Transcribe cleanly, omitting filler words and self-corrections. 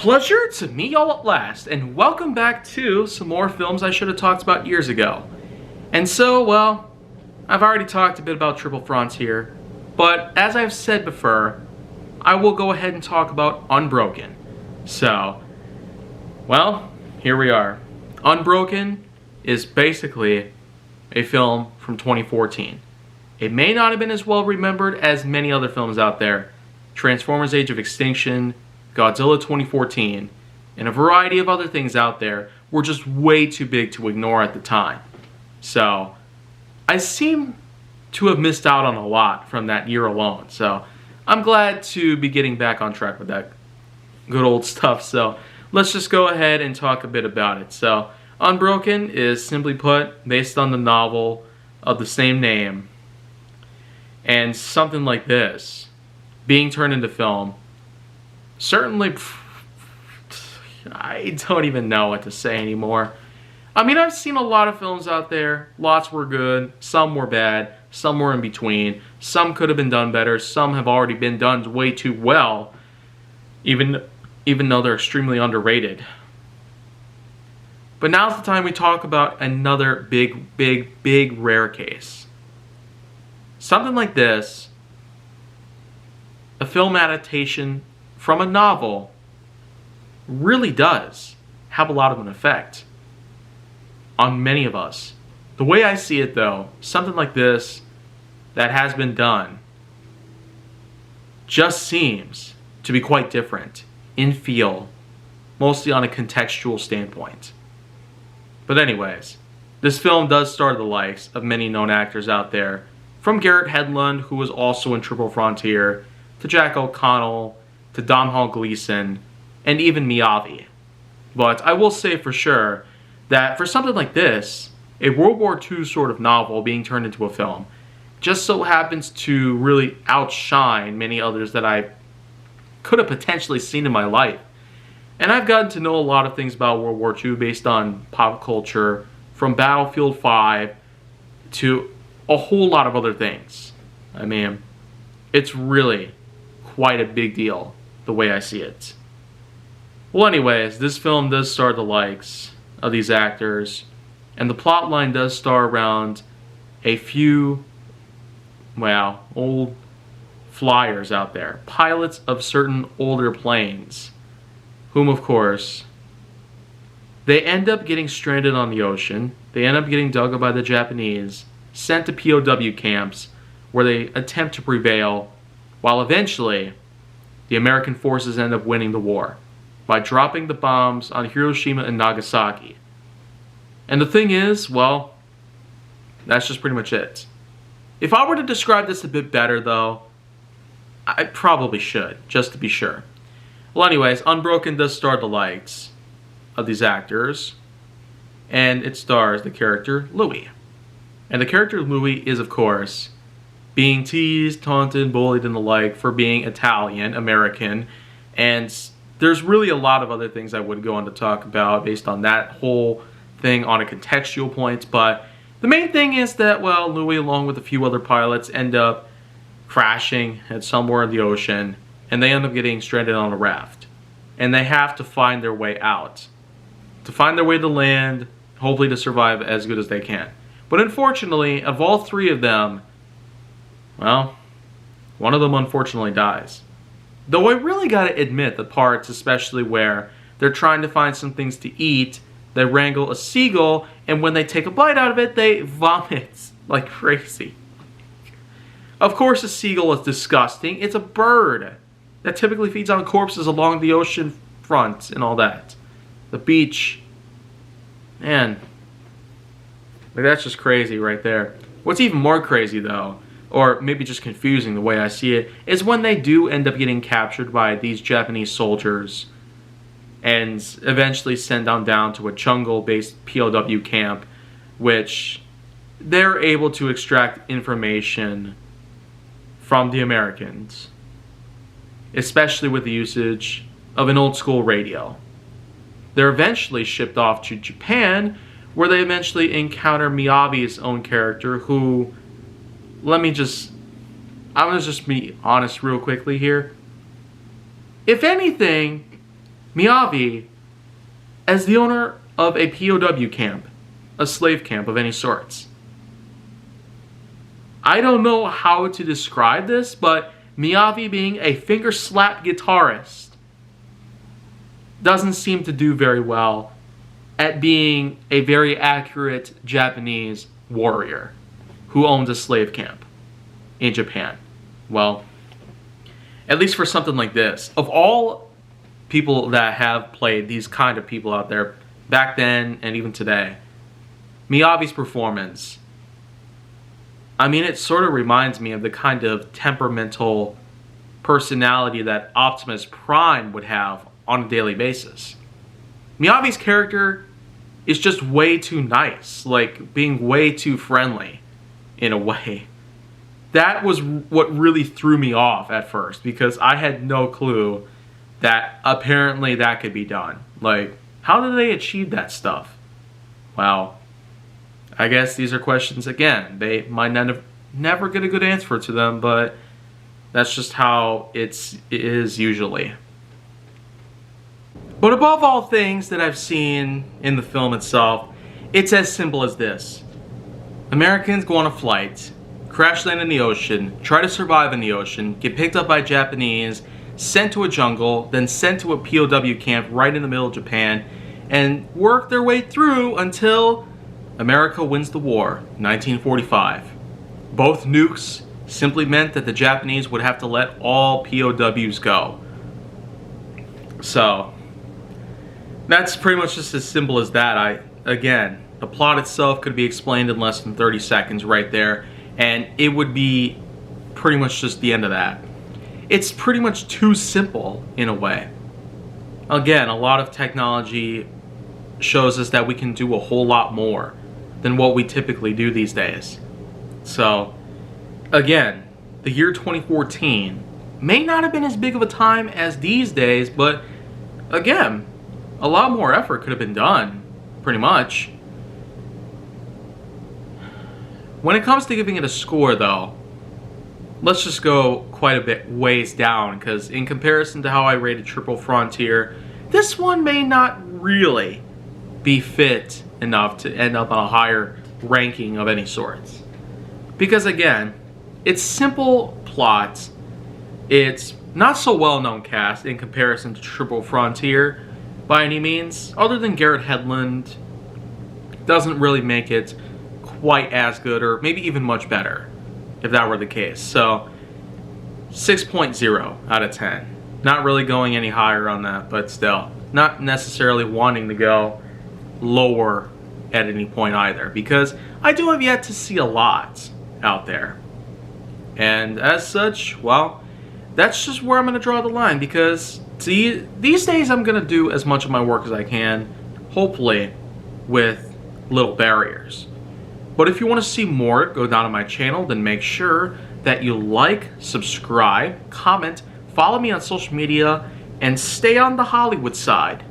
Pleasure to meet y'all at last, and welcome back to some more films I should have talked about years ago. And so, well, I've already talked a bit about Triple Frontier, but as I've said before, I will go ahead and talk about Unbroken. So, well, here we are. Unbroken is basically a film from 2014. It may not have been as well remembered as many other films out there. Transformers: Age of Extinction, Godzilla 2014, and a variety of other things out there were just way too big to ignore at the time. So, I seem to have missed out on a lot from that year alone. So, I'm glad to be getting back on track with that good old stuff. So, let's just go ahead and talk a bit about it. So, Unbroken is, simply put, based on the novel of the same name. And something like this being turned into film, certainly, I don't even know what to say anymore. I mean, I've seen a lot of films out there. Lots were good, some were bad, some were in between. Some could have been done better, some have already been done way too well, even though they're extremely underrated. But now's the time we talk about another big rare case. Something like this, a film adaptation from a novel, really does have a lot of an effect on many of us. The way I see it though, something like this that has been done just seems to be quite different in feel, mostly on a contextual standpoint. But anyways, this film does star the likes of many known actors out there, from Garrett Hedlund, who was also in Triple Frontier, to Jack O'Connell, to Domhnall Gleeson, and even Miyavi. But I will say for sure that for something like this, a World War II sort of novel being turned into a film, just so happens to really outshine many others that I could have potentially seen in my life. And I've gotten to know a lot of things about World War II based on pop culture, from Battlefield 5 to a whole lot of other things. I mean, it's really quite a big deal, the way I see it. Well, anyways, this film does star the likes of these actors, and the plot line does star around a few, well, old flyers out there, pilots of certain older planes, whom, of course, they end up getting stranded on the ocean. They end up getting dug up by the Japanese, sent to POW camps, where they attempt to prevail, while eventually the American forces end up winning the war by dropping the bombs on Hiroshima and Nagasaki. And the thing is, well, that's just pretty much it. If I were to describe this a bit better, though, I probably should, just to be sure. Well, anyways, Unbroken does star the likes of these actors, and it stars the character Louis. And the character Louis is, of course, being teased, taunted, bullied, and the like for being Italian, American, and there's really a lot of other things I would go on to talk about based on that whole thing on a contextual point, but the main thing is that, well, Louis, along with a few other pilots, end up crashing at somewhere in the ocean, and they end up getting stranded on a raft. And they have to find their way out, to find their way to land, hopefully to survive as good as they can. But unfortunately, of all three of them, well, one of them unfortunately dies. Though I really gotta admit the parts, especially where they're trying to find some things to eat, they wrangle a seagull, and when they take a bite out of it, they vomit like crazy. Of course, a seagull is disgusting. It's a bird that typically feeds on corpses along the ocean front and all that. The beach, man, like that's just crazy right there. What's even more crazy though, or maybe just confusing the way I see it, is when they do end up getting captured by these Japanese soldiers and eventually sent down to a jungle-based POW camp, which they're able to extract information from the Americans, especially with the usage of an old-school radio. They're eventually shipped off to Japan, where they eventually encounter Miyavi's own character, who, I'm gonna just be honest real quickly here. If anything, Miyavi, as the owner of a POW camp, a slave camp of any sorts. I don't know how to describe this, but Miyavi being a finger slap guitarist doesn't seem to do very well at being a very accurate Japanese warrior who owns a slave camp in Japan. Well, at least for something like this, of all people that have played these kind of people out there back then and even today, Miyavi's performance, I mean, it sort of reminds me of the kind of temperamental personality that Optimus Prime would have on a daily basis. Miyavi's character is just way too nice, like being way too friendly in a way. That was what really threw me off at first, because I had no clue that apparently that could be done. Like, how did they achieve that stuff? Well, I guess these are questions, again, they might never get a good answer to them, but that's just how it is usually. But above all things that I've seen in the film itself, it's as simple as this. Americans go on a flight, crash land in the ocean, try to survive in the ocean, get picked up by Japanese, sent to a jungle, then sent to a POW camp right in the middle of Japan, and work their way through until America wins the war, 1945. Both nukes simply meant that the Japanese would have to let all POWs go. So, that's pretty much just as simple as that. Again, the plot itself could be explained in less than 30 seconds right there, and it would be pretty much just the end of that. It's pretty much too simple in a way. Again, a lot of technology shows us that we can do a whole lot more than what we typically do these days. So, again, the year 2014 may not have been as big of a time as these days, but again, a lot more effort could have been done, pretty much. When it comes to giving it a score, though, let's just go quite a bit ways down, because in comparison to how I rated Triple Frontier, this one may not really be fit enough to end up on a higher ranking of any sorts. Because again, it's simple plot, it's not so well-known cast in comparison to Triple Frontier by any means, other than Garrett Hedlund, doesn't really make it quite as good, or maybe even much better, if that were the case. So, 6.0 out of 10. Not really going any higher on that, but still, not necessarily wanting to go lower at any point either, because I do have yet to see a lot out there. And as such, well, that's just where I'm going to draw the line, because these days I'm going to do as much of my work as I can, hopefully with little barriers. But if you want to see more, go down to my channel, then make sure that you like, subscribe, comment, follow me on social media, and stay on the Hollywood side.